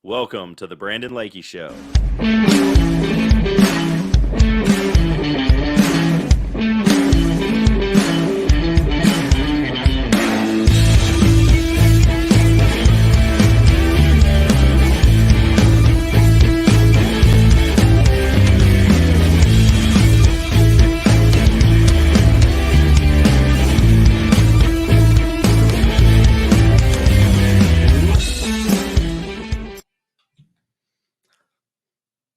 Welcome to the Brandon Lakey Show.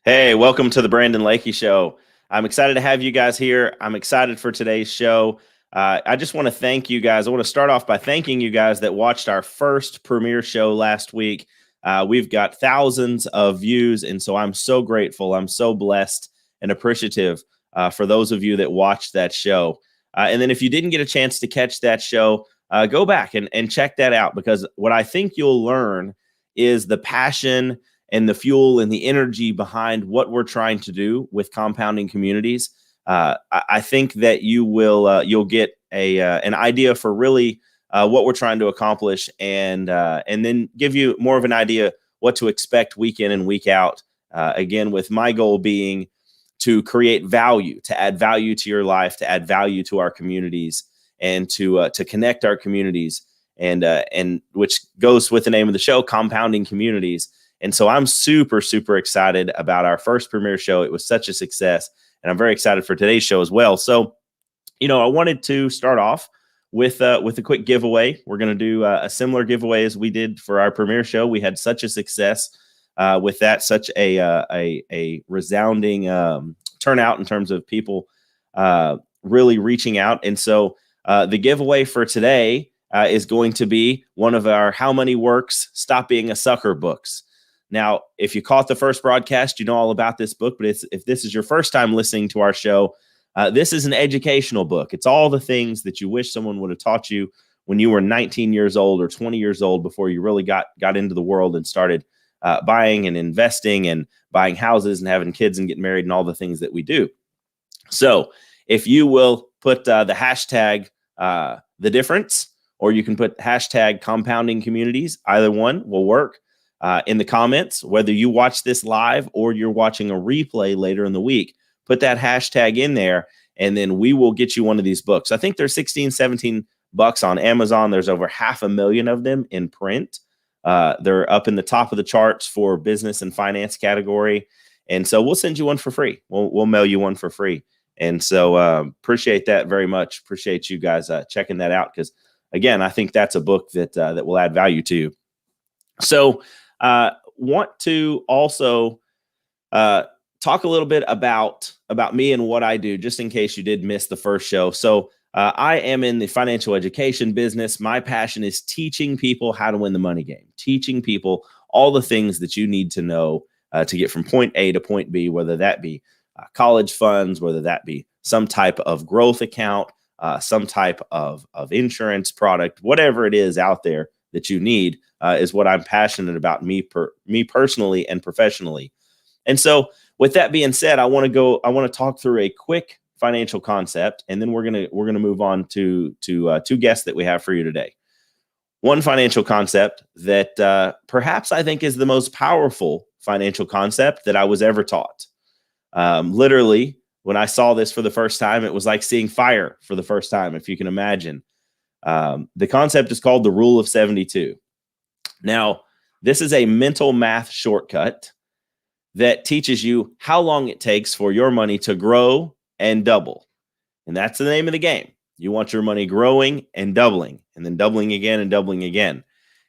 Hey, welcome to the Brandon Lakey Show. I'm excited to have you guys here. I'm excited for today's show. I just want to thank you guys. I want to start off by thanking you guys that watched our first premiere show last week. We've got thousands of views, and so I'm so grateful. I'm so blessed and appreciative for those of you that watched that show. And then if you didn't get a chance to catch that show, go back and check that out, because what I think you'll learn is the passion and the fuel and the energy behind what we're trying to do with compounding communities. I think that you'll get an idea for really what we're trying to accomplish, and then give you more of an idea what to expect week in and week out. Again, with my goal being to create value, to add value to your life, to add value to our communities, and to connect our communities, and which goes with the name of the show, Compounding Communities. And so I'm super, super excited about our first premiere show. It was such a success, and I'm very excited for today's show as well. So, I wanted to start off with a quick giveaway. We're going to do a similar giveaway as we did for our premiere show. We had such a success with that, such a resounding turnout in terms of people really reaching out. And so the giveaway for today is going to be one of our How Money Works, Stop Being a Sucker books. Now, if you caught the first broadcast, you know all about this book, but if this is your first time listening to our show, this is an educational book. It's all the things that you wish someone would have taught you when you were 19 years old or 20 years old, before you really got into the world and started buying and investing and buying houses and having kids and getting married and all the things that we do. So if you will put the hashtag the difference, or you can put hashtag compounding communities, either one will work. In the comments, whether you watch this live or you're watching a replay later in the week, put that hashtag in there, and then we will get you one of these books. I think they're 16, 17 bucks on Amazon. There's over 500,000 of them in print. They're up in the top of the charts for business and finance category. And so we'll send you one for free. We'll mail you one for free. And so appreciate that very much. Appreciate you guys checking that out, because again, I think that's a book that will add value to you. So want to also talk a little bit about me and what I do, just in case you did miss the first show. So I am in the financial education business. My passion is teaching people how to win the money game, teaching people all the things that you need to know to get from point A to point B, whether that be college funds, whether that be some type of growth account, some type of insurance product, whatever it is out there that you need is what I'm passionate about, me personally and professionally. And so with that being said, I want to talk through a quick financial concept, and then we're going to move on to two guests that we have for you today. One financial concept that perhaps I think is the most powerful financial concept that I was ever taught. Literally, when I saw this for the first time, it was like seeing fire for the first time, if you can imagine. The concept is called the Rule of 72. Now, this is a mental math shortcut that teaches you how long it takes for your money to grow and double. And that's the name of the game. You want your money growing and doubling, and then doubling again and doubling again.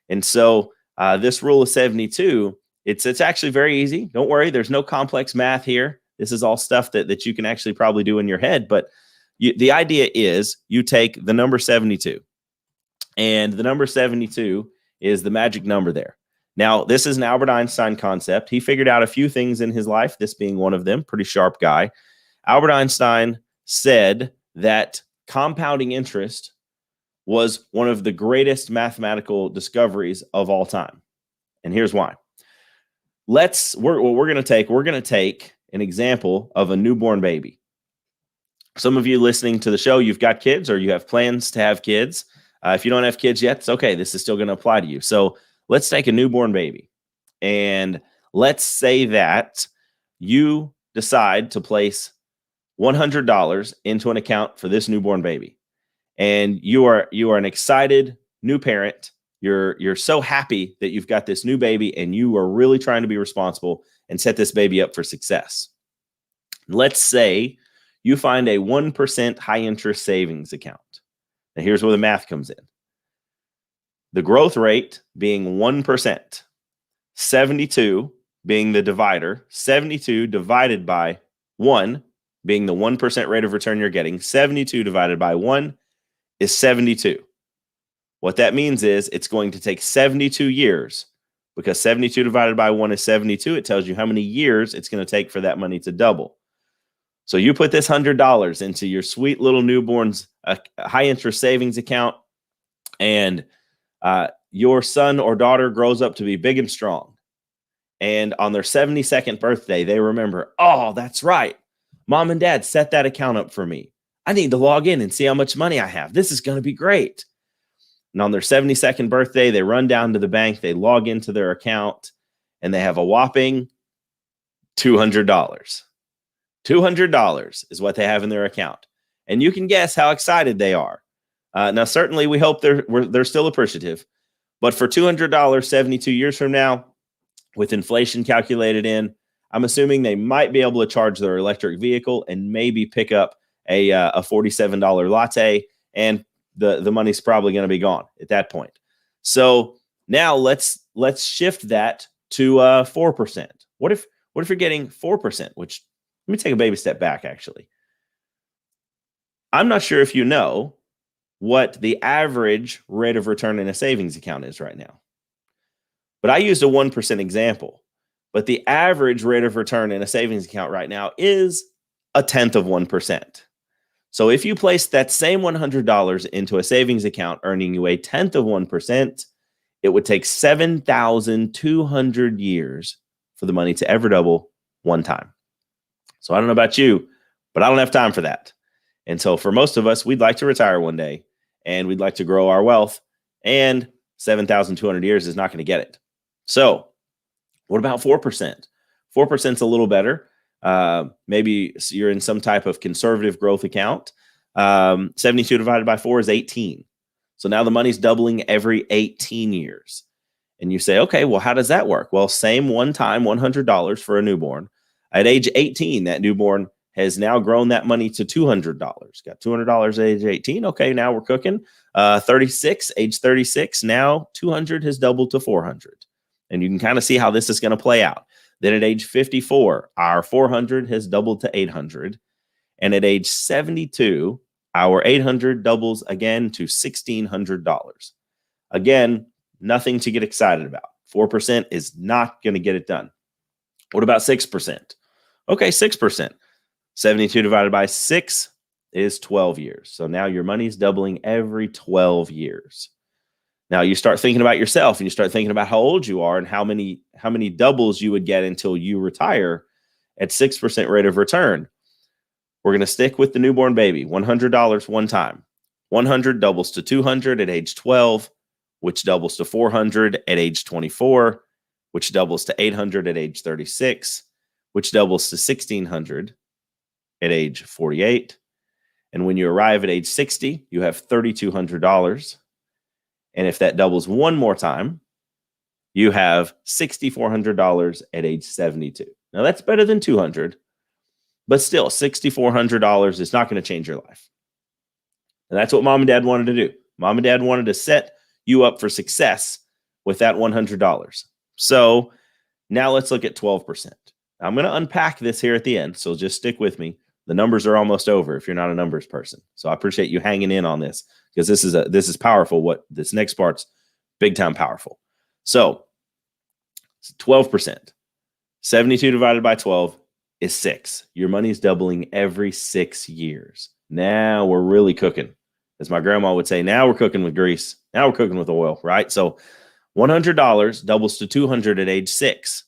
And so this Rule of 72, it's actually very easy. Don't worry, there's no complex math here. This is all stuff that you can actually probably do in your head. But the idea is you take the number 72, and the number 72 is the magic number there. Now, this is an Albert Einstein concept. He figured out a few things in his life, this being one of them, pretty sharp guy. Albert Einstein said that compounding interest was one of the greatest mathematical discoveries of all time. And here's why. We're going to take an example of a newborn baby. Some of you listening to the show, you've got kids or you have plans to have kids. If you don't have kids yet, it's okay. This is still going to apply to you. So let's take a newborn baby. And let's say that you decide to place $100 into an account for this newborn baby. And you are an excited new parent. You're so happy that you've got this new baby, and you are really trying to be responsible and set this baby up for success. Let's say you find a 1% high interest savings account. Now here's where the math comes in. The growth rate being 1%, 72 being the divider, 72 divided by 1 being the 1% rate of return you're getting, 72 divided by 1 is 72. What that means is it's going to take 72 years, because 72 divided by 1 is 72. It tells you how many years it's going to take for that money to double. So you put this $100 into your sweet little newborn's high interest savings account, and your son or daughter grows up to be big and strong. And on their 72nd birthday, they remember, oh, that's right. Mom and dad set that account up for me. I need to log in and see how much money I have. This is going to be great. And on their 72nd birthday, they run down to the bank, they log into their account, and they have a whopping $200. $200 is what they have in their account. And you can guess how excited they are. Now, certainly we hope they're still appreciative. But for $200, 72 years from now, with inflation calculated in, I'm assuming they might be able to charge their electric vehicle and maybe pick up a $47 latte, and the money's probably going to be gone at that point. So now let's shift that to 4%. What if you're getting 4%? Which, let me take a baby step back. Actually, I'm not sure if you know what the average rate of return in a savings account is right now, but I used a 1% example. But the average rate of return in a savings account right now is 0.1%. So if you place that same $100 into a savings account earning you 0.1%, it would take 7,200 years for the money to ever double one time. So I don't know about you, but I don't have time for that. And so for most of us, we'd like to retire one day, and we'd like to grow our wealth, and 7,200 years is not going to get it. So what about 4%? 4% is a little better. Maybe you're in some type of conservative growth account. 72 divided by 4 is 18. So now the money's doubling every 18 years. And you say, okay, well, how does that work? Well, same one time, $100 for a newborn. At age 18, that newborn has now grown that money to $200. Got $200 at age 18. Okay, now we're cooking. 36, age 36, now 200 has doubled to 400. And you can kind of see how this is going to play out. Then at age 54, our 400 has doubled to 800. And at age 72, our 800 doubles again to $1,600. Again, nothing to get excited about. 4% is not going to get it done. What about 6%? Okay, 6%. 72 divided by 6 is 12 years. So now your money's doubling every 12 years. Now you start thinking about yourself, and you start thinking about how old you are and how many doubles you would get until you retire at 6% rate of return. We're going to stick with the newborn baby. $100 one time. 100 doubles to 200 at age 12, which doubles to 400 at age 24, which doubles to 800 at age 36, which doubles to 1,600 at age 48. And when you arrive at age 60, you have $3,200. And if that doubles one more time, you have $6,400 at age 72. Now that's better than 200, but still $6,400 is not going to change your life. And that's what mom and dad wanted to do. Mom and dad wanted to set you up for success with that $100. So now let's look at 12%. I'm going to unpack this here at the end, so just stick with me. The numbers are almost over if you're not a numbers person. So I appreciate you hanging in on this, because this is powerful. What this next part's big time powerful. So 12%, 72 divided by 12 is 6. Your money's doubling every 6 years. Now we're really cooking. As my grandma would say, now we're cooking with grease. Now we're cooking with oil, right? So $100 doubles to 200 at age 6.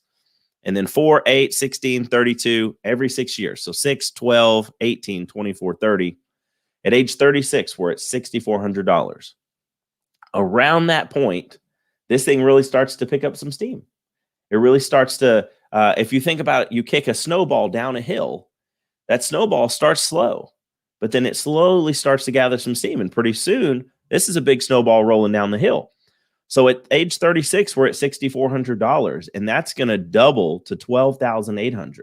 And then 4, 8, 16, 32 every 6 years. So 6, 12, 18, 24, 30. At age 36, we're at $6,400. Around that point, this thing really starts to pick up some steam. It really starts to, if you think about it, you kick a snowball down a hill, that snowball starts slow, but then it slowly starts to gather some steam. And pretty soon, this is a big snowball rolling down the hill. So at age 36, we're at $6,400, and that's going to double to $12,800.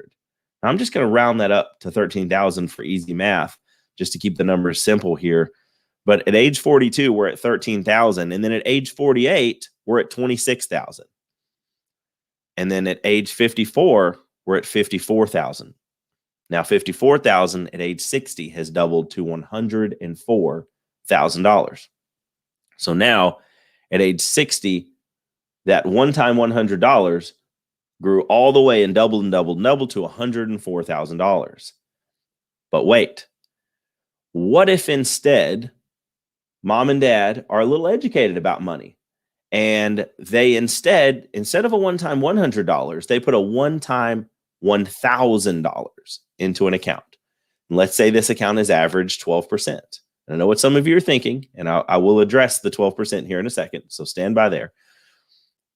I'm just going to round that up to 13,000 for easy math, just to keep the numbers simple here. But at age 42, we're at 13,000, and then at age 48, we're at 26,000. And then at age 54, we're at 54,000. Now 54,000 at age 60 has doubled to $104,000. So now at age 60, that one-time $100 grew all the way and doubled to $104,000. But wait, what if instead mom and dad are a little educated about money, and they instead of a one-time $100, they put a one-time $1,000 into an account. And let's say this account is average 12%. And I know what some of you are thinking, and I will address the 12% here in a second, so stand by there.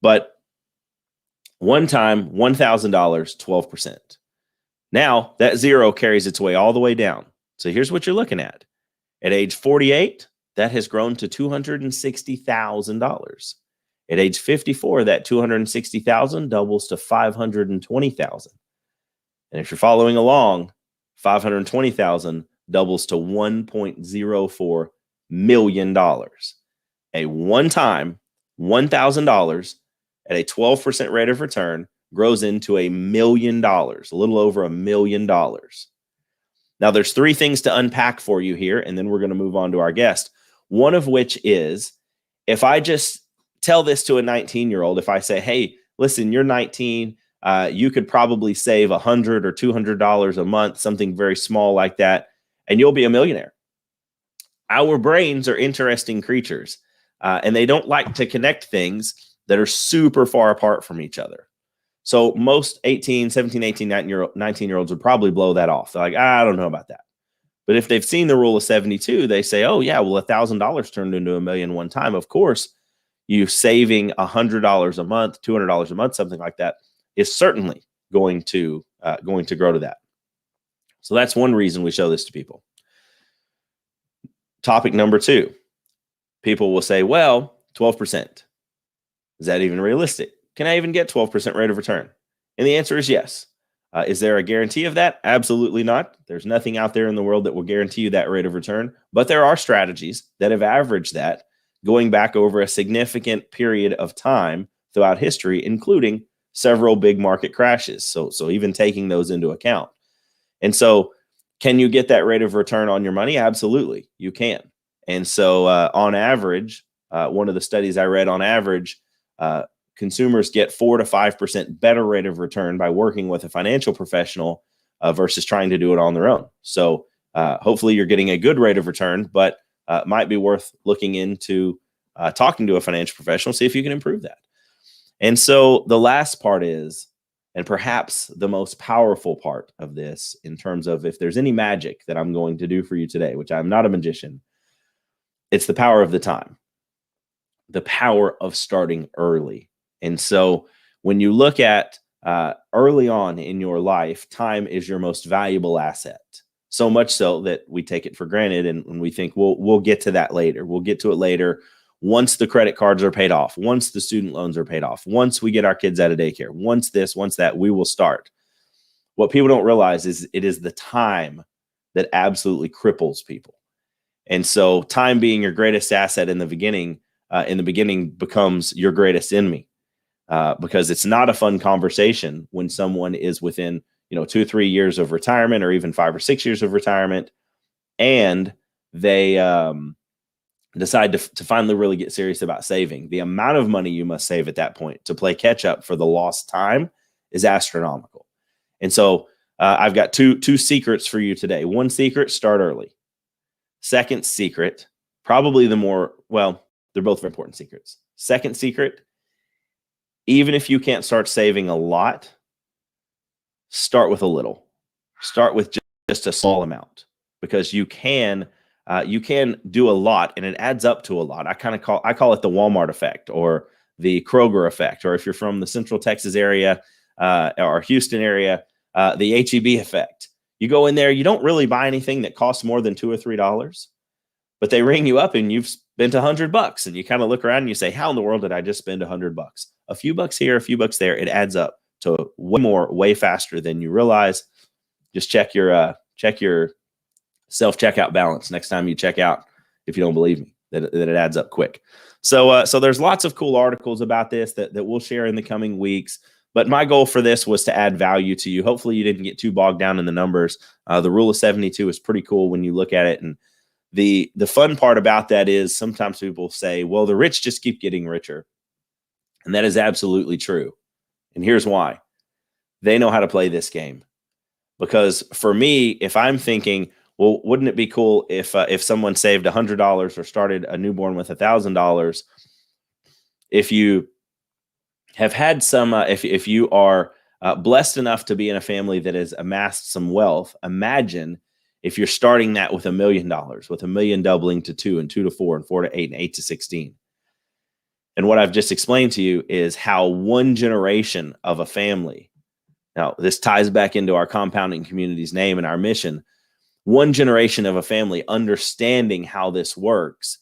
But one time, $1,000, 12%. Now, that zero carries its way all the way down. So here's what you're looking at. At age 48, that has grown to $260,000. At age 54, that $260,000 doubles to $520,000. And if you're following along, $520,000 doubles to $1.04 million. A one-time $1,000 at a 12% rate of return grows into $1 million, a little over $1 million. Now, there's three things to unpack for you here, and then we're going to move on to our guest. One of which is, if I just tell this to a 19-year-old, if I say, hey, listen, you're 19, you could probably save $100 or $200 a month, something very small like that, and you'll be a millionaire. Our brains are interesting creatures, and they don't like to connect things that are super far apart from each other. So most 17, 18, 19-year-olds would probably blow that off. They're like, I don't know about that. But if they've seen the rule of 72, they say, oh, yeah, well, $1,000 turned into $1 million one time. Of course, you saving $100 a month, $200 a month, something like that, is certainly going to grow to that. So that's one reason we show this to people. Topic number two, people will say, well, 12%. Is that even realistic? Can I even get 12% rate of return? And the answer is yes. Is there a guarantee of that? Absolutely not. There's nothing out there in the world that will guarantee you that rate of return, but there are strategies that have averaged that going back over a significant period of time throughout history, including several big market crashes. So even taking those into account. And so can you get that rate of return on your money? Absolutely, you can. And so on average, one of the studies I read, on average, consumers get 4 to 5% better rate of return by working with a financial professional versus trying to do it on their own. So hopefully you're getting a good rate of return, but it might be worth looking into talking to a financial professional, see if you can improve that. And so the last part is, and perhaps the most powerful part of this in terms of if there's any magic that I'm going to do for you today, which I'm not a magician, it's the power of the time, the power of starting early. And so when you look at early on in your life, time is your most valuable asset. So much so that we take it for granted, and we think, we'll get to that later. We'll get to it later once the credit cards are paid off, once the student loans are paid off, once we get our kids out of daycare, once this, once that, we will start. What people don't realize is it is the time that absolutely cripples people. And so time being your greatest asset in the beginning becomes your greatest enemy. Because it's not a fun conversation when someone is within, 2 or 3 years of retirement, or even 5 or 6 years of retirement, and they decide to finally really get serious about saving. The amount of money you must save at that point to play catch up for the lost time is astronomical. And so I've got two secrets for you today. One secret, start early. Second secret, probably they're both very important secrets. Second secret, even if you can't start saving a lot, start with a little. Start with just a small amount, because you can do a lot, and it adds up to a lot. I call it the Walmart effect, or the Kroger effect, or if you're from the Central Texas area or Houston area, the HEB effect. You go in there, you don't really buy anything that costs more than $2 or $3, but they ring you up and you've spent $100, and you kind of look around and you say, how in the world did I just spend $100? A few bucks here, a few bucks there, it adds up to way faster than you realize. Just check your self-checkout balance next time you check out, if you don't believe me, that it adds up quick. So there's lots of cool articles about this that we'll share in the coming weeks. But my goal for this was to add value to you. Hopefully you didn't get too bogged down in the numbers. The rule of 72 is pretty cool when you look at it. And the fun part about that is sometimes people say, well, the rich just keep getting richer. And that is absolutely true. And here's why. They know how to play this game. Because for me, if I'm thinking, well, wouldn't it be cool if someone saved $100 or started a newborn with $1,000? If you have had some, if you are blessed enough to be in a family that has amassed some wealth, imagine if you're starting that with $1 million, with $1 million doubling to 2, and 2 to 4, and 4 to 8, and 8 to 16. And what I've just explained to you is how one generation of a family, now this ties back into our compounding community's name and our mission, one generation of a family understanding how this works,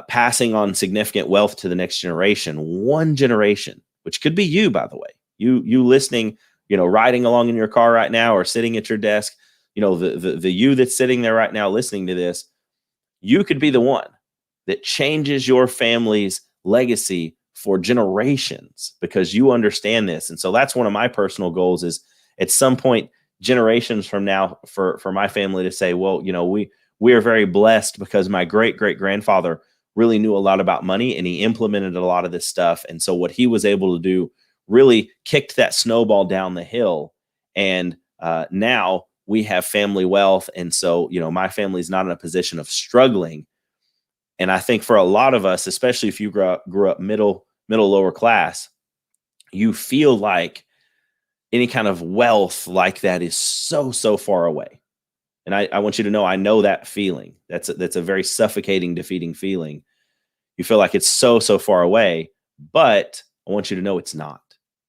passing on significant wealth to the next generation, one generation, which could be you, by the way, you listening, riding along in your car right now or sitting at your desk, the you that's sitting there right now listening to this, you could be the one that changes your family's legacy for generations because you understand this. And so that's one of my personal goals is at some point, generations from now for my family to say, well, we are very blessed because my great-great-grandfather really knew a lot about money and he implemented a lot of this stuff. And so what he was able to do really kicked that snowball down the hill. And now we have family wealth. And so, my family's not in a position of struggling. And I think for a lot of us, especially if you grew up middle, lower class, you feel like any kind of wealth like that is so far away. And I want you to know, I know that feeling. That's a very suffocating, defeating feeling. You feel like it's so far away, but I want you to know it's not.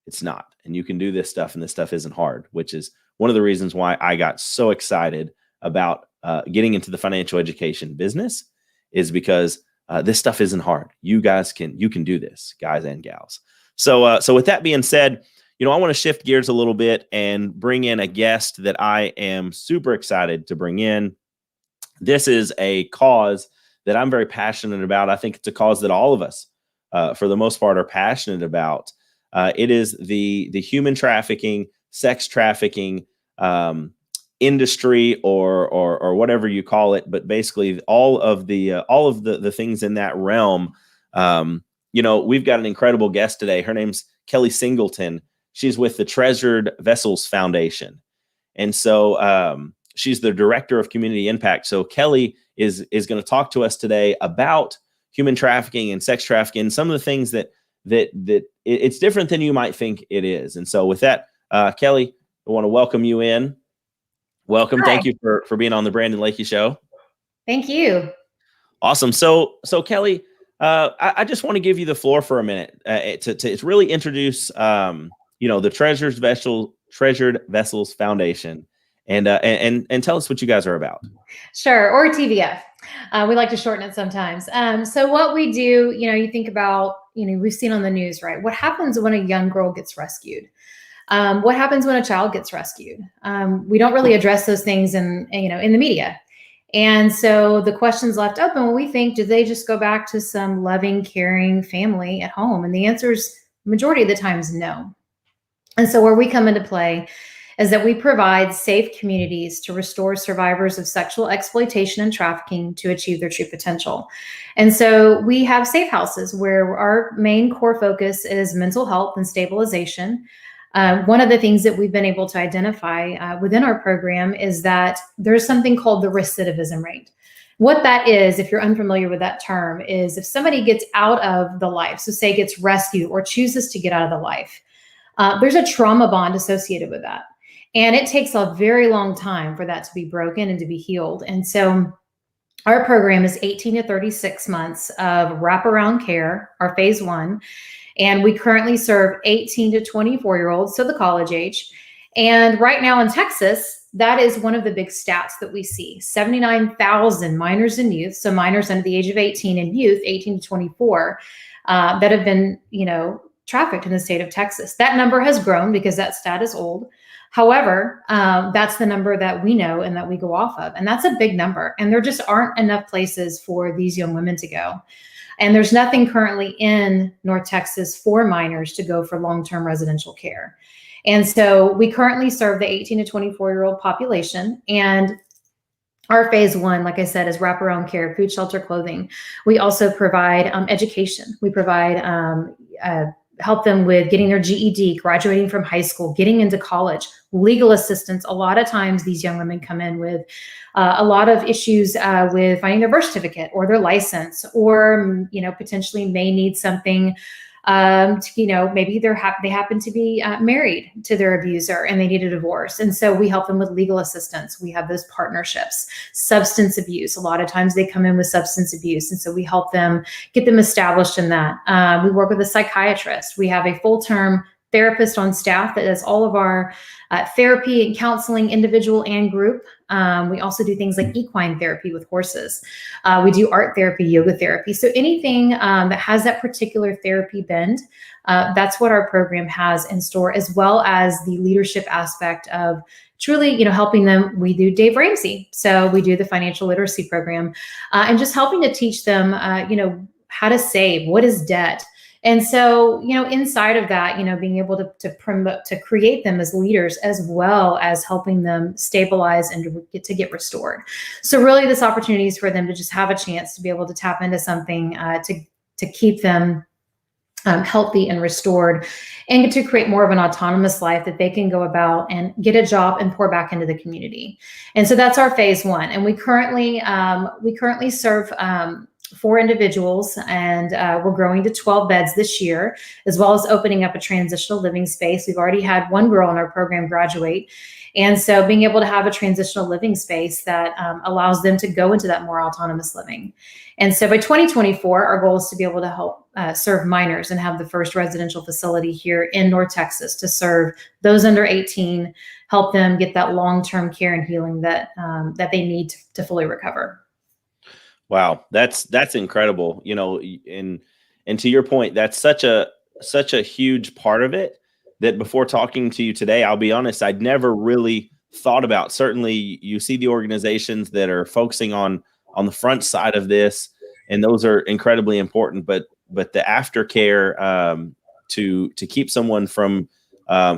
It's not. And you can do this stuff, and this stuff isn't hard, which is one of the reasons why I got so excited about getting into the financial education business, is because this stuff isn't hard. You can do this, guys and gals. So with that being said, I want to shift gears a little bit and bring in a guest that I am super excited to bring in. This is a cause that I'm very passionate about. I think it's a cause that all of us, for the most part, are passionate about. It is the human trafficking, sex trafficking industry, or whatever you call it. But basically, all of the things in that realm. We've got an incredible guest today. Her name's Kelly Singleton. She's with the Treasured Vessels Foundation. And so she's the director of community impact. So Kelly is going to talk to us today about human trafficking and sex trafficking, some of the things that it's different than you might think it is. And so with that, Kelly, I want to welcome you in. Welcome. Hi. Thank you for being on the Brandon Lakey Show. Thank you. Awesome. So Kelly, I just want to give you the floor for a minute to really introduce the Treasured Vessels Foundation, and tell us what you guys are about. Sure. Or TVF. We like to shorten it sometimes. So what we do, you think about, we've seen on the news, right? What happens when a young girl gets rescued? What happens when a child gets rescued? We don't really address those things in the media. And so the question's left open when we think, do they just go back to some loving, caring family at home? And the answer is majority of the times, no. And so where we come into play is that we provide safe communities to restore survivors of sexual exploitation and trafficking to achieve their true potential. And so we have safe houses where our main core focus is mental health and stabilization. One of the things that we've been able to identify within our program is that there's something called the recidivism rate. What that is, if you're unfamiliar with that term, is if somebody gets out of the life, so say gets rescued or chooses to get out of the life, there's a trauma bond associated with that. And it takes a very long time for that to be broken and to be healed. And so Our program is 18 to 36 months of wraparound care, our phase one. And we currently serve 18 to 24-year-olds, so the college age. And right now in Texas, that is one of the big stats that we see. 79,000 minors and youth, so minors under the age of 18 and youth 18 to 24, that have been, trafficked in the state of Texas. That number has grown because that stat is old. However, that's the number that we know and that we go off of. And that's a big number. And there just aren't enough places for these young women to go. And there's nothing currently in North Texas for minors to go for long-term residential care. And so we currently serve the 18 to 24-year-old population. And our phase one, like I said, is wraparound care, food, shelter, clothing. We also provide education. We provide help them with getting their GED, graduating from high school, getting into college, legal assistance. A lot of times these young women come in with a lot of issues with finding their birth certificate or their license, or, potentially may need something maybe they happen to be married to their abuser and they need a divorce. And so we help them with legal assistance. We have those partnerships. Substance abuse. A lot of times they come in with substance abuse. And so we help them get them established in that. We work with a psychiatrist. We have a full-term therapist on staff that does all of our therapy and counseling, individual and group. We also do things like equine therapy with horses. We do art therapy, yoga therapy. So anything that has that particular therapy bend, that's what our program has in store, as well as the leadership aspect of truly, helping them. We do Dave Ramsey. So we do the financial literacy program and just helping to teach them, how to save, what is debt. And so, inside of that, being able to promote, to create them as leaders, as well as helping them stabilize and to get restored. So really this opportunity is for them to just have a chance to be able to tap into something to keep them healthy and restored, and to create more of an autonomous life that they can go about and get a job and pour back into the community. And so that's our phase one. And we currently serve 4 individuals, and we're growing to 12 beds this year, as well as opening up a transitional living space. We've already had one girl in our program graduate. And so being able to have a transitional living space that allows them to go into that more autonomous living. And so by 2024, our goal is to be able to help serve minors and have the first residential facility here in North Texas to serve those under 18, help them get that long-term care and healing that they need to fully recover. Wow, that's incredible. And to your point, that's such a huge part of it that before talking to you today, I'll be honest, I'd never really thought about. Certainly you see the organizations that are focusing on the front side of this, and those are incredibly important, but the aftercare to keep someone from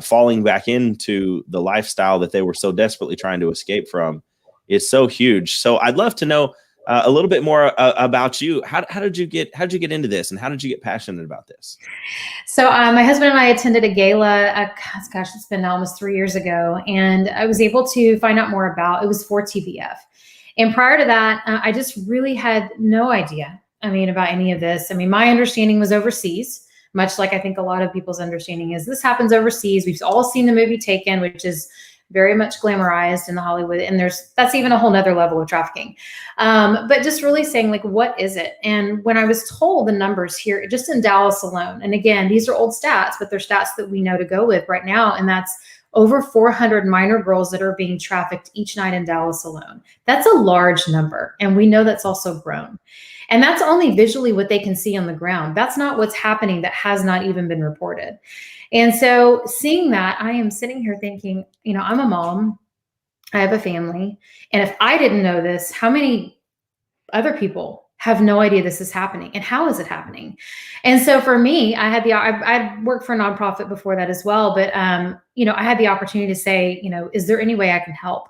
falling back into the lifestyle that they were so desperately trying to escape from is so huge. So I'd love to know a little bit more about you. How did you get into this, and how did you get passionate about this? So my husband and I attended a gala, it's been almost 3 years ago, and I was able to find out more about, it was for TVF. And prior to that, I just really had no idea, about any of this. My understanding was overseas, much like I think a lot of people's understanding is this happens overseas. We've all seen the movie Taken, which is very much glamorized in the Hollywood. And that's even a whole nother level of trafficking. But just really saying, like, what is it? And when I was told the numbers here, just in Dallas alone, and again, these are old stats, but they're stats that we know to go with right now. And that's over 400 minor girls that are being trafficked each night in Dallas alone. That's a large number. And we know that's also grown. And that's only visually what they can see on the ground. That's not what's happening that has not even been reported. And so seeing that, I am sitting here thinking, I'm a mom, I have a family. And if I didn't know this, how many other people have no idea this is happening, and how is it happening? And so for me, I'd worked for a nonprofit before that as well, but I had the opportunity to say, is there any way I can help?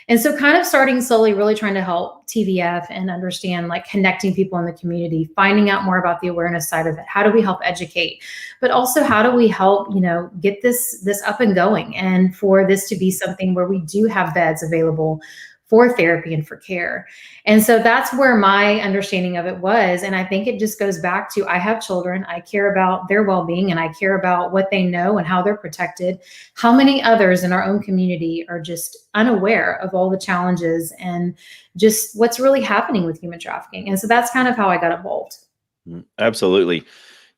And so kind of starting slowly, really trying to help TVF and understand, like, connecting people in the community, finding out more about the awareness side of it. How do we help educate? But also, how do we help, get this up and going, and for this to be something where we do have beds available for therapy and for care. And so that's where my understanding of it was. And I think it just goes back to, I have children, I care about their well-being, and I care about what they know and how they're protected. How many others in our own community are just unaware of all the challenges and just what's really happening with human trafficking? And so that's kind of how I got involved. Absolutely.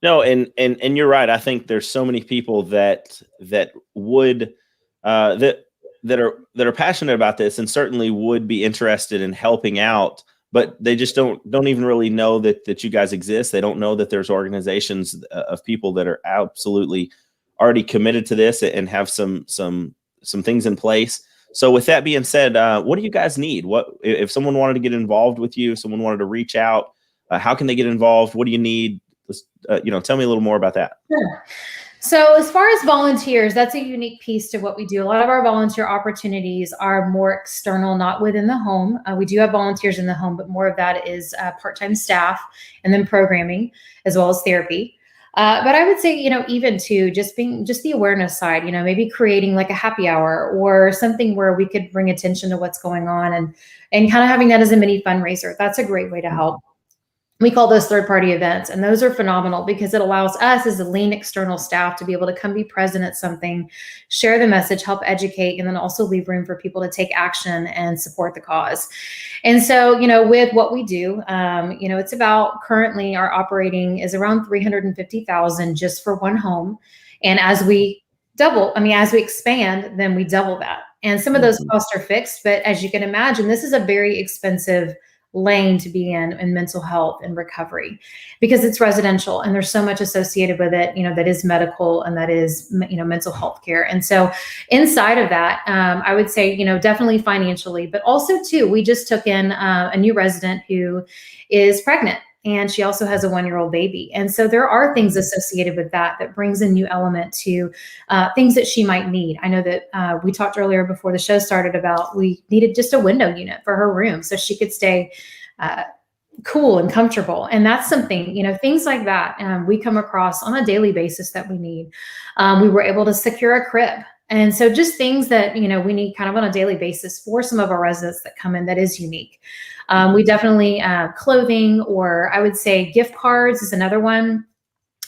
No, and you're right. I think there's so many people that would that are passionate about this and certainly would be interested in helping out, but they just don't even really know that you guys exist. They don't know that there's organizations of people that are absolutely already committed to this and have some things in place. So with that being said, what do you guys need? What if someone wanted to get involved with you, someone wanted to reach out, how can they get involved? What do you need? Tell me a little more about that. Sure. So as far as volunteers, that's a unique piece to what we do. A lot of our volunteer opportunities are more external, not within the home. We do have volunteers in the home, but more of that is part-time staff and then programming as well as therapy. But I would say, even to just the awareness side, maybe creating like a happy hour or something where we could bring attention to what's going on and kind of having that as a mini fundraiser. That's a great way to help. We call those third-party events, and those are phenomenal because it allows us as a lean external staff to be able to come be present at something, share the message, help educate, and then also leave room for people to take action and support the cause. And so, with what we do, it's about currently our operating is around $350,000 just for one home. And as we expand, then we double that. And some of those costs are fixed, but as you can imagine, this is a very expensive lane to be in mental health and recovery because it's residential and there's so much associated with it, that is medical and that is, mental health care. And so inside of that, I would say, definitely financially, but also too, we just took in a new resident who is pregnant and she also has a 1-year-old baby. And so there are things associated with that brings a new element to things that she might need. I know that we talked earlier before the show started about we needed just a window unit for her room so she could stay cool and comfortable. And that's something, things like that we come across on a daily basis that we need. We were able to secure a crib. And so just things that, we need kind of on a daily basis for some of our residents that come in that is unique. We definitely clothing, or I would say gift cards is another one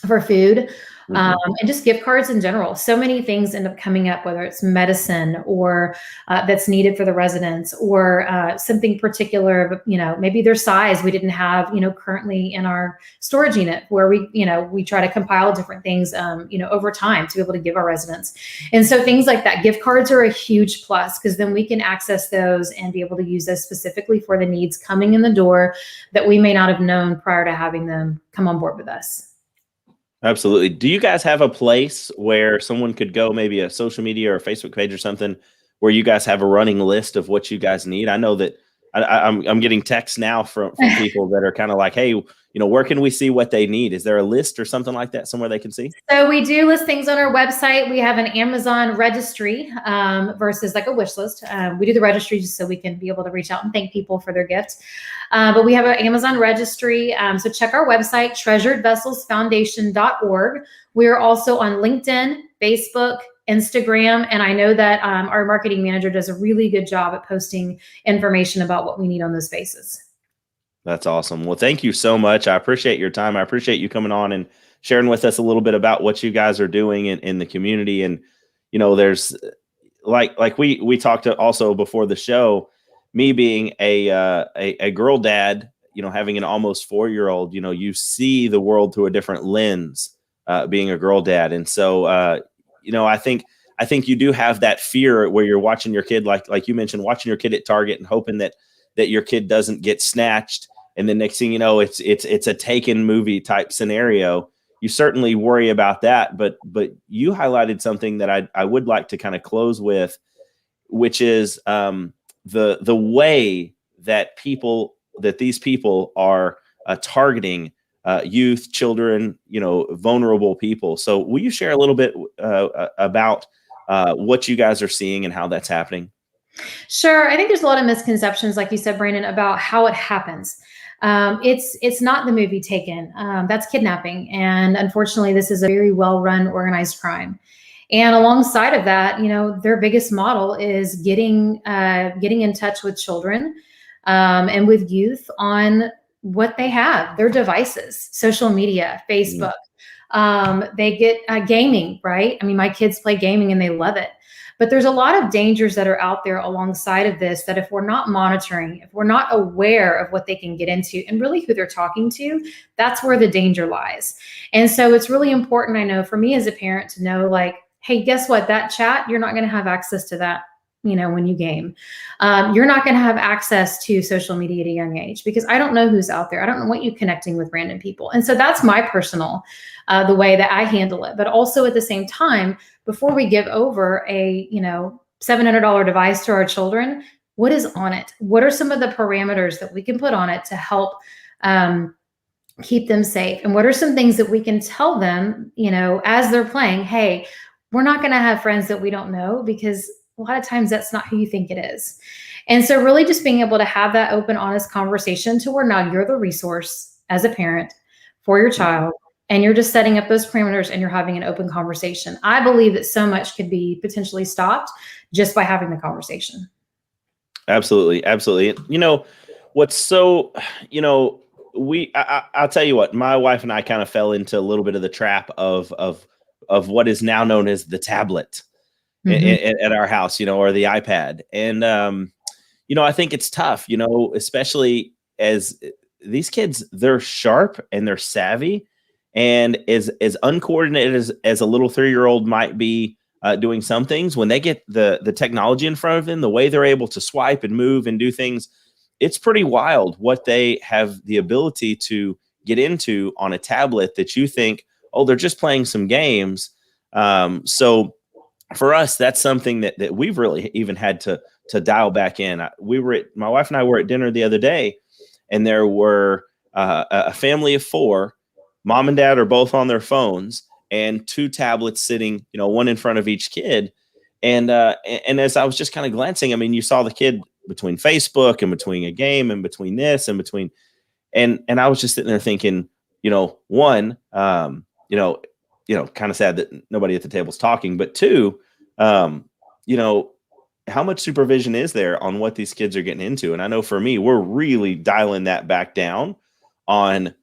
for food. And just gift cards in general. So many things end up coming up, whether it's medicine or that's needed for the residents or something particular, maybe their size we didn't have, currently in our storage unit where we try to compile different things, over time to be able to give our residents. And so things like that, gift cards are a huge plus because then we can access those and be able to use those specifically for the needs coming in the door that we may not have known prior to having them come on board with us. Absolutely. Do you guys have a place where someone could go, maybe a social media or a Facebook page or something, where you guys have a running list of what you guys need? I know that I'm getting texts now from people that are kind of like, hey, where can we see what they need? Is there a list or something like that somewhere they can see? So we do list things on our website. We have an Amazon registry versus like a wish list. We do the registry just so we can be able to reach out and thank people for their gifts. But we have an Amazon registry. So check our website, treasuredvesselsfoundation.org. We are also on LinkedIn, Facebook, Instagram. And I know that our marketing manager does a really good job at posting information about what we need on those spaces. That's awesome. Well, thank you so much. I appreciate your time. I appreciate you coming on and sharing with us a little bit about what you guys are doing in the community. And, there's like we talked also before the show, me being a girl dad, having an almost 4-year-old, you see the world through a different lens, being a girl dad. And so, I think you do have that fear where you're watching your kid, like you mentioned, watching your kid at Target and hoping that your kid doesn't get snatched. And the next thing you know, it's a Taken movie type scenario. You certainly worry about that, but you highlighted something that I would like to kind of close with, which is the way that these people are targeting youth, children, vulnerable people. So will you share a little bit about what you guys are seeing and how that's happening? Sure. I think there's a lot of misconceptions, like you said, Brandon, about how it happens. It's not the movie Taken. That's kidnapping. And unfortunately, this is a very well-run organized crime. And alongside of that, their biggest model is getting in touch with children and with youth on what they have, their devices, social media, Facebook. They get gaming, right? I mean, my kids play gaming and they love it. But there's a lot of dangers that are out there alongside of this that if we're not monitoring, if we're not aware of what they can get into and really who they're talking to, that's where the danger lies. And so it's really important, I know, for me as a parent to know, like, hey, guess what? That chat, you're not going to have access to that, when you game. You're not going to have access to social media at a young age because I don't know who's out there. I don't know what you're connecting with random people. And so that's my personal, the way that I handle it. But also at the same time, before we give over a, $700 device to our children, what is on it? What are some of the parameters that we can put on it to help keep them safe? And what are some things that we can tell them, as they're playing, hey, we're not going to have friends that we don't know, because a lot of times that's not who you think it is. And so really just being able to have that open, honest conversation to where now you're the resource as a parent for your child, and you're just setting up those parameters and you're having an open conversation. I believe that so much could be potentially stopped just by having the conversation. Absolutely. Absolutely. What's so, I'll tell you what, my wife and I kind of fell into a little bit of the trap of what is now known as the tablet at our house, or the iPad. And, I think it's tough, especially as these kids, they're sharp and they're savvy. And as uncoordinated as a little 3-year-old might be doing some things, when they get the technology in front of them, the way they're able to swipe and move and do things, it's pretty wild what they have the ability to get into on a tablet that you think, oh, they're just playing some games. So for us, that's something that we've really even had to dial back in. My wife and I were at dinner the other day, and there were a family of 4. Mom and dad are both on their phones and 2 tablets sitting, one in front of each kid. And as I was just kind of glancing, I mean, you saw the kid between Facebook and between a game and between this and between, and I was just sitting there thinking, one, kind of sad that nobody at the table's talking, but 2, how much supervision is there on what these kids are getting into? And I know for me, we're really dialing that back down on,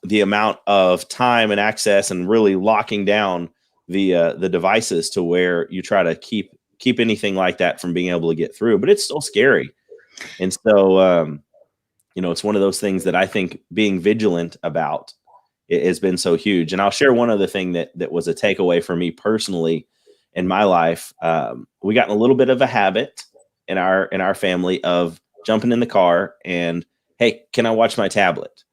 the amount of time and access, and really locking down the devices to where you try to keep anything like that from being able to get through. But it's still scary. And so, it's one of those things that I think being vigilant about has been so huge. And I'll share one other thing that was a takeaway for me personally in my life. We got in a little bit of a habit in our family of jumping in the car and, hey, can I watch my tablet?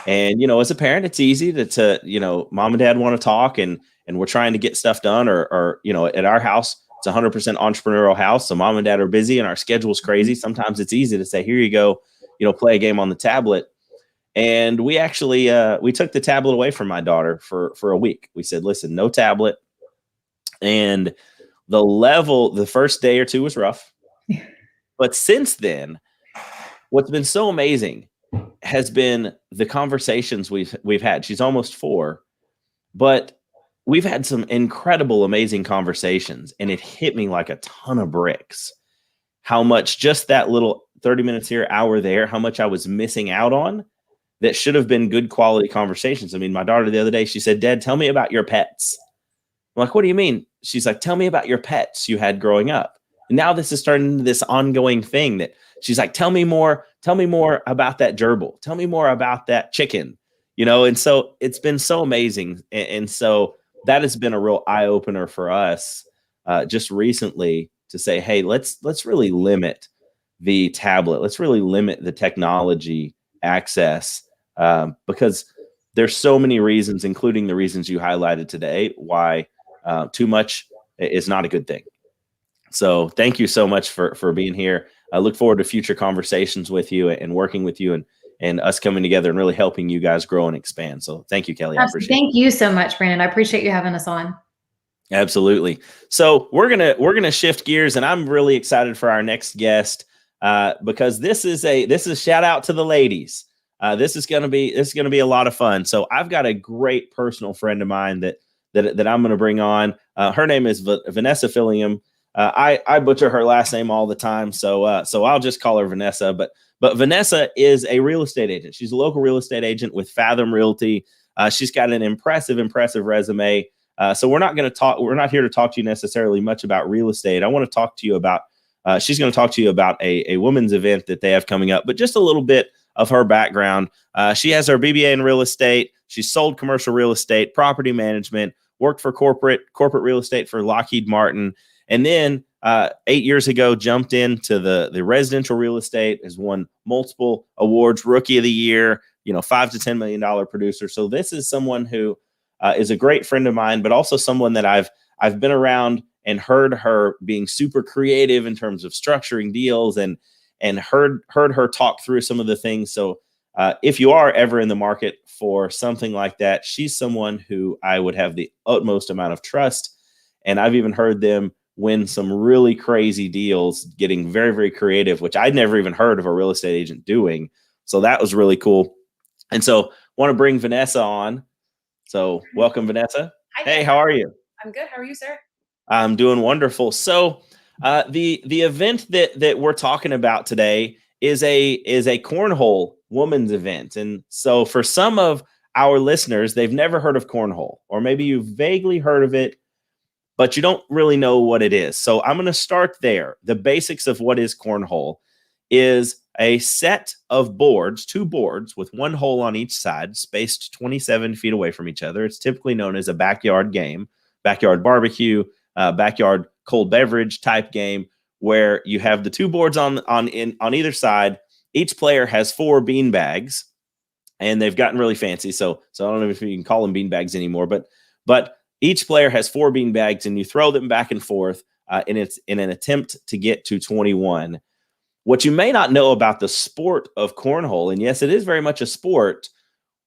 And, as a parent, it's easy to mom and dad want to talk and we're trying to get stuff done or, at our house, it's 100% entrepreneurial house. So mom and dad are busy and our schedule's crazy. Sometimes it's easy to say, here you go, play a game on the tablet. And we actually, we took the tablet away from my daughter for a week. We said, listen, no tablet. And the first day or 2 was rough. But since then, what's been so amazing has been the conversations we've had. She's almost 4, but we've had some incredible, amazing conversations, and it hit me like a ton of bricks how much just that little 30 minutes here, hour there, how much I was missing out on that should have been good quality conversations. I mean, my daughter the other day, she said, Dad, tell me about your pets. I'm like, what do you mean? She's like, tell me about your pets you had growing up. And now this is turning into this ongoing thing that she's like, tell me more about that gerbil. Tell me more about that chicken, and so it's been so amazing. And so that has been a real eye opener for us just recently to say, hey, let's really limit the tablet. Let's really limit the technology access because there's so many reasons, including the reasons you highlighted today, why too much is not a good thing. So thank you so much for being here. I look forward to future conversations with you and working with you and us coming together and really helping you guys grow and expand. So thank you, Kelly. I appreciate it. Thank you so much, Brandon. I appreciate you having us on. Absolutely. So we're gonna shift gears, and I'm really excited for our next guest because this is shout out to the ladies. This is gonna be a lot of fun. So I've got a great personal friend of mine that that I'm going to bring on. Her name is Vanessa Fillium. I butcher her last name all the time, so I'll just call her Vanessa. But Vanessa is a real estate agent. She's a local real estate agent with Fathom Realty. She's got an impressive resume. So we're not here to talk to you necessarily much about real estate. I want to talk to you about, she's going to talk to you about a women's event that they have coming up, but just a little bit of her background. She has her BBA in real estate. She's sold commercial real estate, property management, worked for corporate real estate for Lockheed Martin. And then 8 years ago, jumped into the residential real estate, has won multiple awards, Rookie of the Year, $5 to $10 million producer. So this is someone who is a great friend of mine, but also someone that I've been around and heard her being super creative in terms of structuring deals and heard her talk through some of the things. So if you are ever in the market for something like that, she's someone who I would have the utmost amount of trust. And I've even heard them win some really crazy deals, getting very, very creative, which I'd never even heard of a real estate agent doing. So that was really cool. And so want to bring Vanessa on. So welcome, Vanessa. Hi, hey, how are you? I'm good. How are you, sir? I'm doing wonderful. So the event that we're talking about today is a cornhole women's event. And so for some of our listeners, they've never heard of cornhole, or maybe you've vaguely heard of it, but you don't really know what it is. So I'm going to start there. The basics of what is cornhole is a set of boards, 2 boards with 1 hole on each side, spaced 27 feet away from each other. It's typically known as a backyard game, backyard barbecue, backyard cold beverage type game, where you have the 2 boards on either side. Each player has 4 bean bags, and they've gotten really fancy. So I don't know if you can call them bean bags anymore, but each player has 4 bean bags, and you throw them back and forth, and it's in an attempt to get to 21. What you may not know about the sport of cornhole, and yes, it is very much a sport,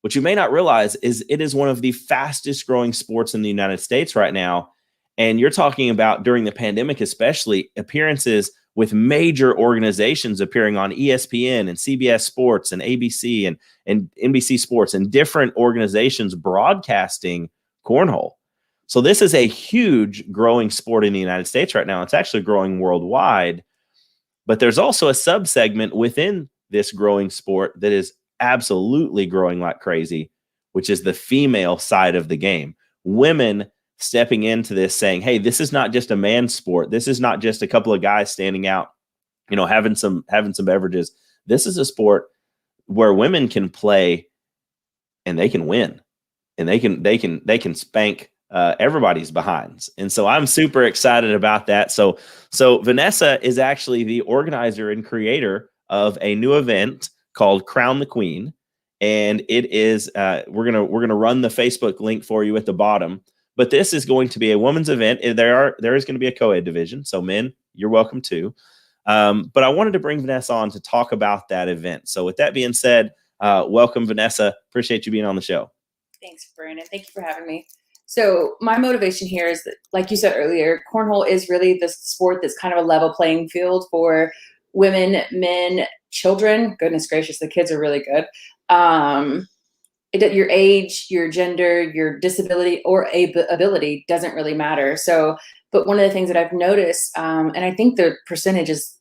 what you may not realize is it is one of the fastest growing sports in the United States right now. And you're talking about, during the pandemic especially, appearances with major organizations appearing on ESPN and CBS Sports and ABC and NBC Sports, and different organizations broadcasting cornhole. So this is a huge growing sport in the United States right now. It's actually growing worldwide. But there's also a subsegment within this growing sport that is absolutely growing like crazy, which is the female side of the game. Women stepping into this, saying, hey, this is not just a man's sport. This is not just a couple of guys standing out, having some beverages. This is a sport where women can play and they can win, and they can spank everybody's behinds. And so I'm super excited about that. So Vanessa is actually the organizer and creator of a new event called Crown the Queen. And it is, we're going to run the Facebook link for you at the bottom, but this is going to be a women's event. There is going to be a co-ed division. So men, you're welcome too. But I wanted to bring Vanessa on to talk about that event. So with that being said, welcome, Vanessa. Appreciate you being on the show. Thanks, Brandon. Thank you for having me. So my motivation here is that, like you said earlier, cornhole is really the sport that's kind of a level playing field for women, men, children. Goodness gracious, the kids are really good. Your age, your gender, your disability or ability doesn't really matter. So, but one of the things that I've noticed, and I think the percentage is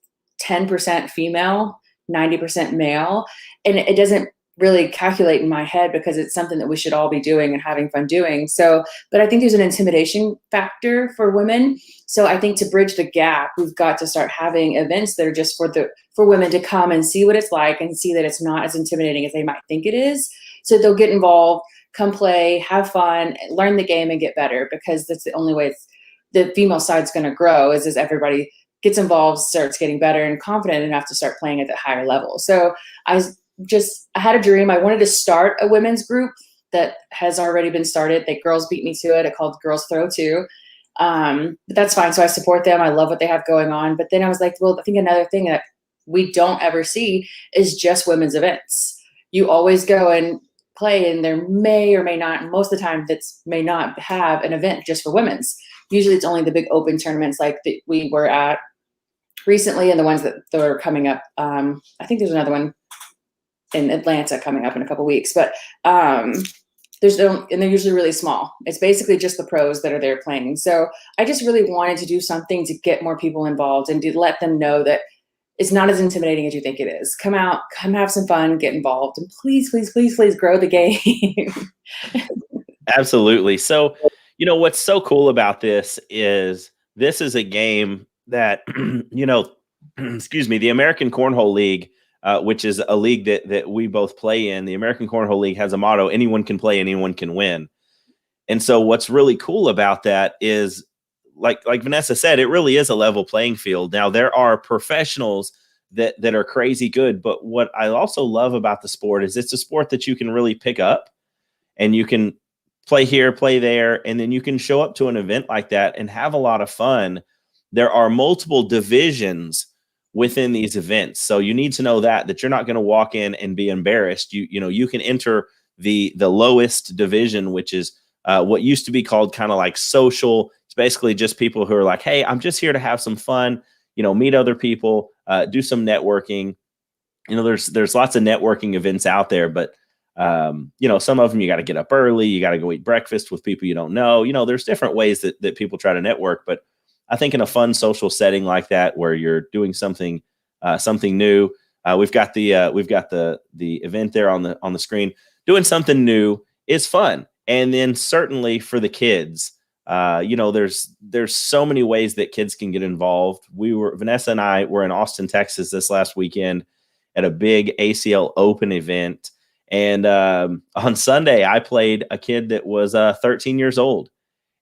10% female, 90% male, and it doesn't really calculate in my head because it's something that we should all be doing and having fun doing. So, but I think there's an intimidation factor for women. So I think to bridge the gap, we've got to start having events that are just for women to come and see what it's like and see that it's not as intimidating as they might think it is. So they'll get involved, come play, have fun, learn the game and get better, because that's the only way the female side's going to grow is everybody gets involved, starts getting better and confident enough to start playing at that higher level. So I had a dream. I wanted to start a women's group that has already been started. The girls beat me to it. It's called Girls Throw 2. But that's fine. So I support them. I love what they have going on. But then I was like, well, I think another thing that we don't ever see is just women's events. You always go and play, and there may or may not, most of the time that's may not have an event just for women's. Usually it's only the big open tournaments like that we were at recently, and the ones that are coming up. I think there's another one in Atlanta coming up in a couple weeks, but and they're usually really small. It's basically just the pros that are there playing. So I just really wanted to do something to get more people involved and to let them know that it's not as intimidating as you think it is. Come out, come have some fun, get involved, and please, please, please, please grow the game. Absolutely. So, what's so cool about this is a game that, excuse me, the American Cornhole League, which is a league that we both play in. The American Cornhole League has a motto: anyone can play, anyone can win. And so what's really cool about that is, like Vanessa said, it really is a level playing field. Now, there are professionals that are crazy good, but what I also love about the sport is it's a sport that you can really pick up, and you can play here, play there, and then you can show up to an event like that and have a lot of fun. There are multiple divisions within these events, so you need to know that you're not going to walk in and be embarrassed. You can enter the lowest division, which is what used to be called kind of like social. It's basically just people who are like, hey, I'm just here to have some fun, meet other people, do some networking. There's lots of networking events out there, but some of them you got to get up early, you got to go eat breakfast with people you don't know. There's different ways that people try to network, but I think in a fun social setting like that, where you're doing something new, we've got the event there on the screen. Doing something new is fun. And then certainly for the kids, there's so many ways that kids can get involved. Vanessa and I were in Austin, Texas this last weekend at a big ACL Open event. And on Sunday, I played a kid that was 13 years old,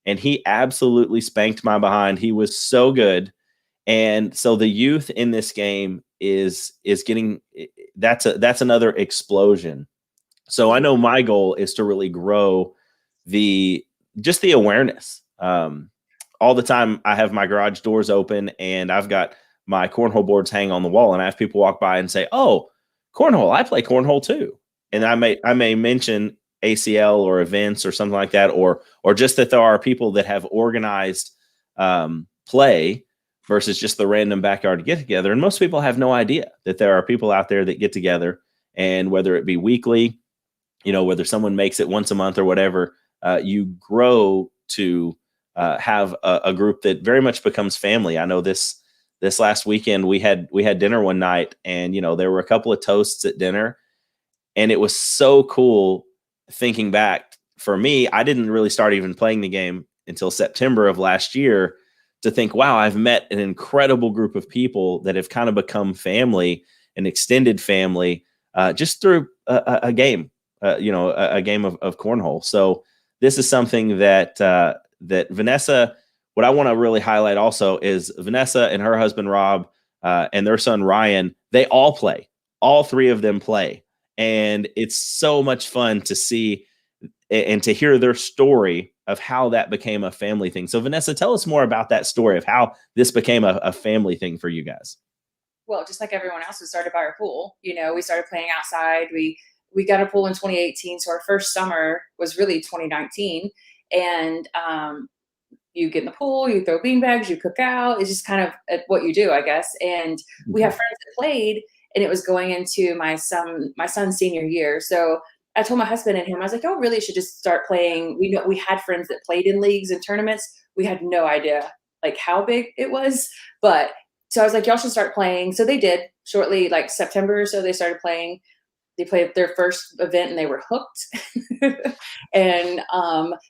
and he absolutely spanked my behind. He was so good. And so the youth in this game is getting, that's another explosion. So I know my goal is to really grow the awareness. All the time I have my garage doors open and I've got my cornhole boards hanging on the wall, and I have people walk by and say, "Oh, cornhole, I play cornhole too." And I may mention ACL or events or something like that, or just that there are people that have organized play versus just the random backyard get together. And most people have no idea that there are people out there that get together, and whether it be weekly, whether someone makes it once a month or whatever, you grow to have a group that very much becomes family. I know this last weekend we had dinner one night, and there were a couple of toasts at dinner, and it was so cool thinking back. For me, I didn't really start even playing the game until September of last year, to think, wow, I've met an incredible group of people that have kind of become family, an extended family, just through a game, a game of cornhole. So this is something that Vanessa, what I want to really highlight also is Vanessa and her husband, Rob, and their son, Ryan, they all play. All three of them play. And it's so much fun to see and to hear their story of how that became a family thing. So Vanessa, tell us more about that story of how this became a family thing for you guys. Well, just like everyone else, we started by our pool. We started playing outside. We got a pool in 2018. So our first summer was really 2019. And you get in the pool, you throw beanbags, you cook out. It's just kind of what you do, I guess. And we have friends that played, and it was going into my son's senior year. So I told my husband and him, I was like, "Oh, really should just start playing." We had friends that played in leagues and tournaments. We had no idea like how big it was, but so I was like, "Y'all should start playing." So they did. Shortly, like September or so, they started playing. They played their first event and they were hooked. And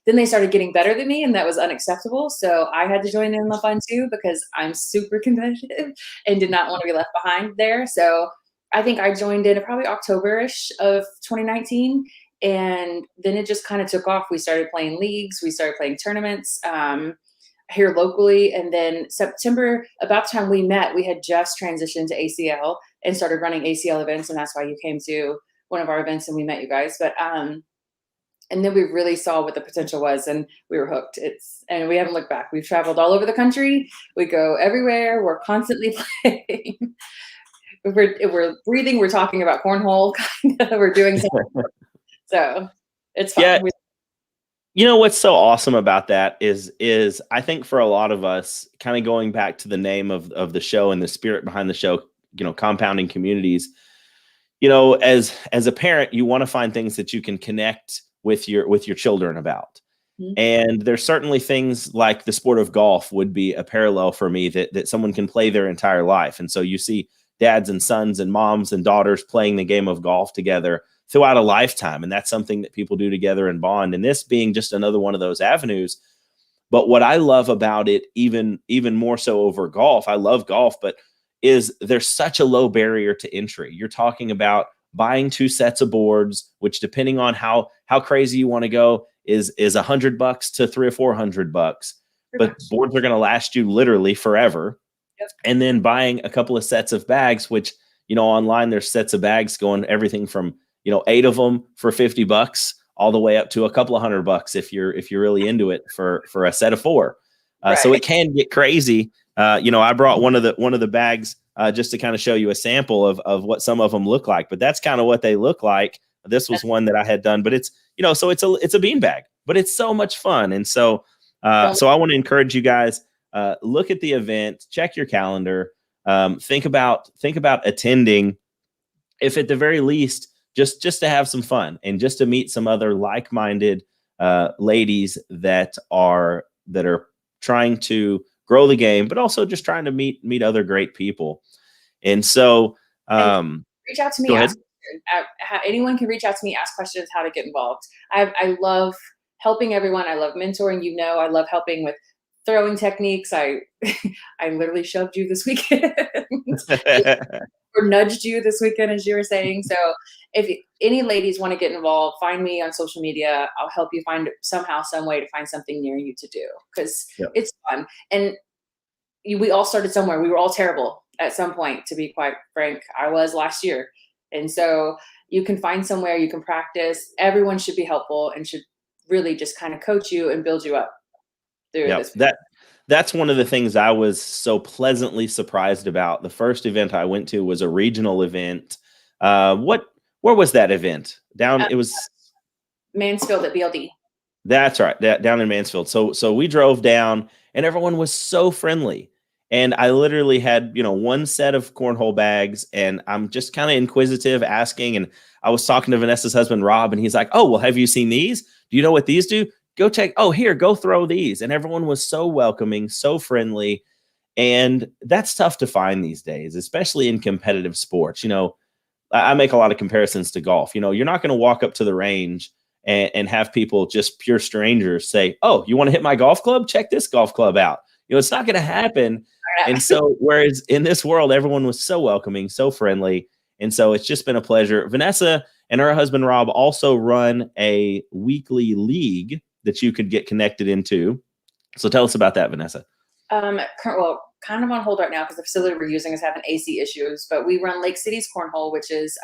then they started getting better than me, and that was unacceptable. So I had to join in the fun too, because I'm super competitive and did not want to be left behind there. So I think I joined in probably October-ish of 2019. And then it just kind of took off. We started playing leagues. We started playing tournaments here locally. And then September, about the time we met, we had just transitioned to ACL and started running ACL events. And that's why you came to one of our events and we met you guys. But and then we really saw what the potential was, and we were hooked. And we haven't looked back. We've traveled all over the country. We go everywhere. We're constantly playing. We're breathing. We're talking about cornhole. We're doing something. So it's fun. Yeah. What's so awesome about that is I think for a lot of us, kind of going back to the name of the show and the spirit behind the show, compounding communities, as a parent, you want to find things that you can connect with your children about. Mhm. And there's certainly things like the sport of golf would be a parallel for me that someone can play their entire life. And so you see dads and sons and moms and daughters playing the game of golf together throughout a lifetime. And that's something that people do together and bond. And this being just another one of those avenues. But what I love about it, even more so over golf, I love golf, but is there's such a low barrier to entry. You're talking about buying 2 sets of boards, which depending on how crazy you want to go is $100 to $300 or $400. But boards are going to last you literally forever. Yep. And then buying a couple of sets of bags, which, online there's sets of bags going everything from, 8 of them for $50 all the way up to a couple of $100 if you're really into it for a set of 4. So it can get crazy. I brought one of the bags just to kind of show you a sample of what some of them look like, but that's kind of what they look like. This was one that I had done, but it's, so it's a bean bag, but it's so much fun. And so I want to encourage you guys, look at the event, check your calendar, think about attending, if at the very least, just to have some fun and just to meet some other like-minded ladies that are trying to grow the game, but also just trying to meet other great people. And so reach out to me. Anyone can reach out to me, ask questions, how to get involved. I love helping everyone. I love mentoring. I love helping with throwing techniques. I literally shoved you this weekend or nudged you this weekend, as you were saying. So if any ladies want to get involved, find me on social media. I'll help you find somehow, some way to find something near you to do, because it's fun. And we all started somewhere. We were all terrible at some point, to be quite frank. I was last year. And so you can find somewhere you can practice. Everyone should be helpful and should really just kind of coach you and build you up through this. That's one of the things I was so pleasantly surprised about. The first event I went to was a regional event. Where was that event? It was Mansfield at BLD. That's right. Down in Mansfield. So we drove down and everyone was so friendly. And I literally had, one set of cornhole bags, and I'm just kind of inquisitive asking. And I was talking to Vanessa's husband, Rob, and he's like, "Oh, well, have you seen these? Do you know what these do? Go check. Oh, here, go throw these." And everyone was so welcoming, so friendly. And that's tough to find these days, especially in competitive sports. I make a lot of comparisons to golf. You're not going to walk up to the range and have people, just pure strangers, say, "Oh, you want to hit my golf club? Check this golf club out." It's not going to happen. And so, whereas in this world, everyone was so welcoming, so friendly. And so it's just been a pleasure. Vanessa and her husband, Rob, also run a weekly league that you could get connected into. So tell us about that, Vanessa. Well, kind of on hold right now because the facility we're using is having AC issues, but we run Lake City's Cornhole, which is,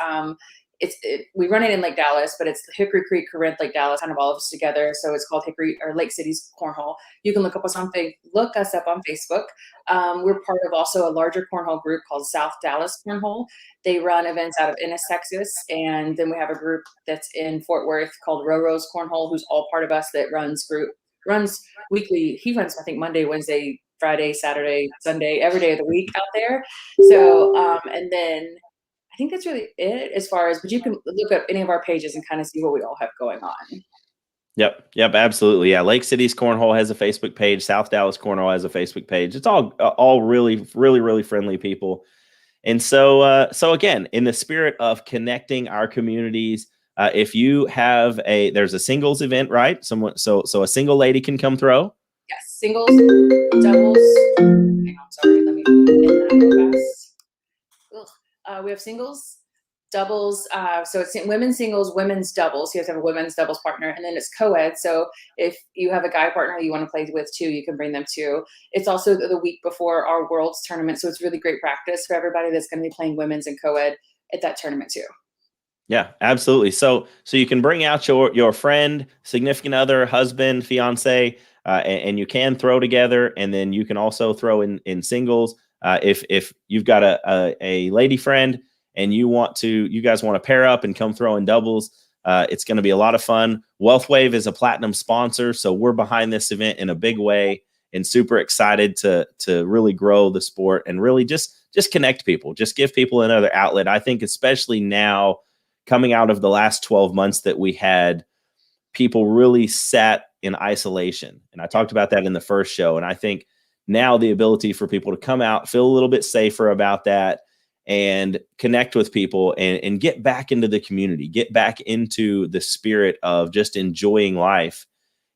we run it in Lake Dallas, but it's Hickory Creek, Corinth, Lake Dallas, kind of all of us together. So it's called Lake City's Cornhole. You can look us up on Facebook. We're part of also a larger cornhole group called South Dallas Cornhole. They run events out of Ennis, Texas. And then we have a group that's in Fort Worth called Roro's Cornhole, who's all part of us, that runs weekly. He runs, I think, Monday, Wednesday, Friday, Saturday, Sunday, every day of the week out there. So, and then I think that's really it as far as, but you can look up any of our pages and kind of see what we all have going on. Yep, absolutely. Yeah, Lake City's Cornhole has a Facebook page. South Dallas Cornhole has a Facebook page. It's all really, really, really friendly people. And so again, in the spirit of connecting our communities, if you have there's a singles event, right? So a single lady can come throw. Yes, singles, doubles. Hang on, sorry, let me get that fast. We have singles, doubles. So it's women's singles, women's doubles. You have to have a women's doubles partner, and then it's co-ed. So if you have a guy partner you want to play with too, you can bring them too. It's also the week before our Worlds tournament, so it's really great practice for everybody that's going to be playing women's and co-ed at that tournament too. Yeah, absolutely. So you can bring out your friend, significant other, husband, fiance, and you can throw together, and then you can also throw in singles. If you've got a lady friend and you guys want to pair up and come throw in doubles, it's going to be a lot of fun. WealthWave is a platinum sponsor, so we're behind this event in a big way and super excited to really grow the sport and really just connect people, just give people another outlet. I think especially now, coming out of the last 12 months that we had people really sat in isolation. And I talked about that in the first show. And I think now the ability for people to come out, feel a little bit safer about that, and connect with people and get back into the community, get back into the spirit of just enjoying life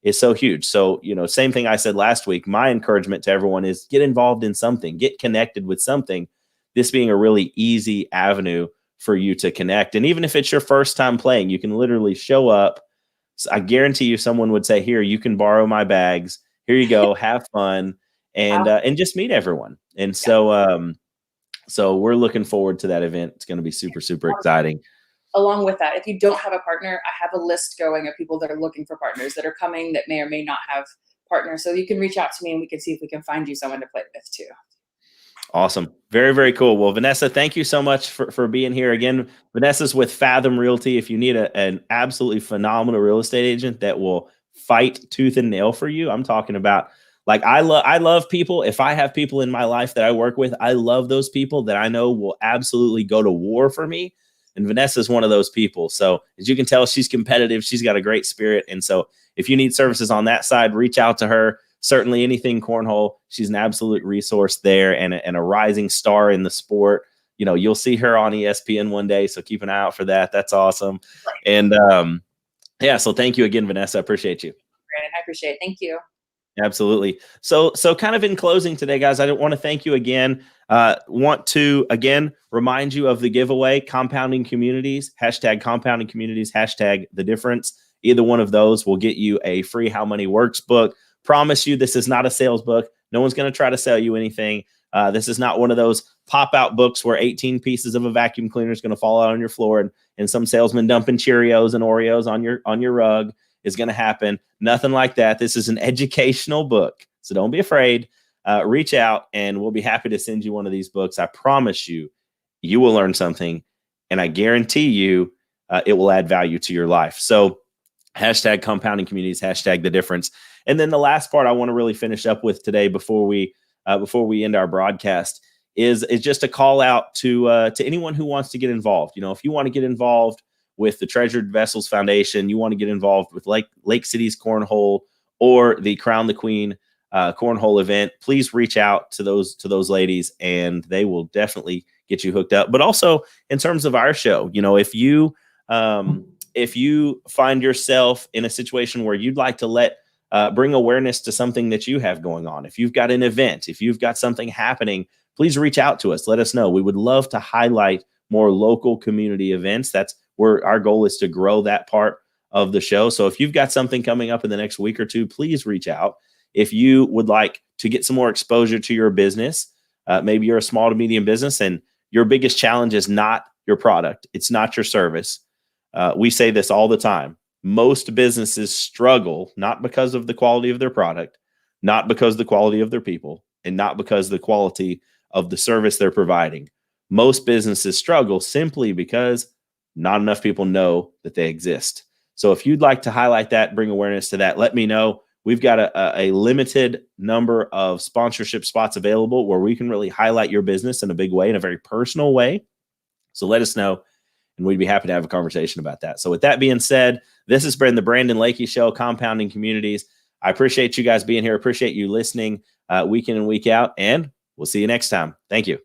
is so huge. So, same thing I said last week, my encouragement to everyone is get involved in something, get connected with something, this being a really easy avenue for you to connect. And even if it's your first time playing, you can literally show up. So I guarantee you someone would say, here, you can borrow my bags. Here you go. Have fun. And just meet everyone. And so we're looking forward to that event. It's going to be super, super exciting. Along with that, if you don't have a partner, I have a list going of people that are looking for partners that are coming that may or may not have partners. So you can reach out to me and we can see if we can find you someone to play with too. Awesome. Very, very cool. Well, Vanessa, thank you so much for being here. Again, Vanessa's with Fathom Realty. If you need an absolutely phenomenal real estate agent that will fight tooth and nail for you, I'm talking about, like, I love people. If I have people in my life that I work with, I love those people that I know will absolutely go to war for me. And Vanessa's one of those people. So as you can tell, she's competitive. She's got a great spirit. And so if you need services on that side, reach out to her. Certainly anything cornhole, she's an absolute resource there and a rising star in the sport. You'll see her on ESPN one day. So keep an eye out for that. That's awesome. And so thank you again, Vanessa. I appreciate you. Brandon, I appreciate it. Thank you. Absolutely. So kind of in closing today, guys, I want to thank you again. Want to, again, remind you of the giveaway, Compounding Communities, #Compounding Communities, #The Difference. Either one of those will get you a free How Money Works book. Promise you, this is not a sales book. No one's going to try to sell you anything. This is not one of those pop-out books where 18 pieces of a vacuum cleaner is going to fall out on your floor and some salesman dumping Cheerios and Oreos on your rug is going to happen. Nothing like that. This is an educational book. So don't be afraid. Reach out and we'll be happy to send you one of these books. I promise you, you will learn something. And I guarantee you, it will add value to your life. So #Compounding Communities, #The Difference. And then the last part I want to really finish up with today before we end our broadcast is just a call out to anyone who wants to get involved. If you want to get involved with the Treasured Vessels Foundation, you want to get involved with Lake City's Cornhole or the Crown the Queen Cornhole event, please reach out to those ladies and they will definitely get you hooked up. But also in terms of our show, if you find yourself in a situation where you'd like to bring awareness to something that you have going on, if you've got an event, if you've got something happening, please reach out to us. Let us know. We would love to highlight more local community events. That's where our goal is, to grow that part of the show. So if you've got something coming up in the next week or two, please reach out. If you would like to get some more exposure to your business, maybe you're a small to medium business and your biggest challenge is not your product. It's not your service. We say this all the time. Most businesses struggle not because of the quality of their product, not because of the quality of their people, and not because of the quality of the service they're providing. Most businesses struggle simply because not enough people know that they exist. So if you'd like to highlight that, bring awareness to that, let me know. We've got a limited number of sponsorship spots available where we can really highlight your business in a big way, in a very personal way. So let us know, and we'd be happy to have a conversation about that. So with that being said, this has been the Brandon Lakey Show, Compounding Communities. I appreciate you guys being here. Appreciate you listening week in and week out, and we'll see you next time. Thank you.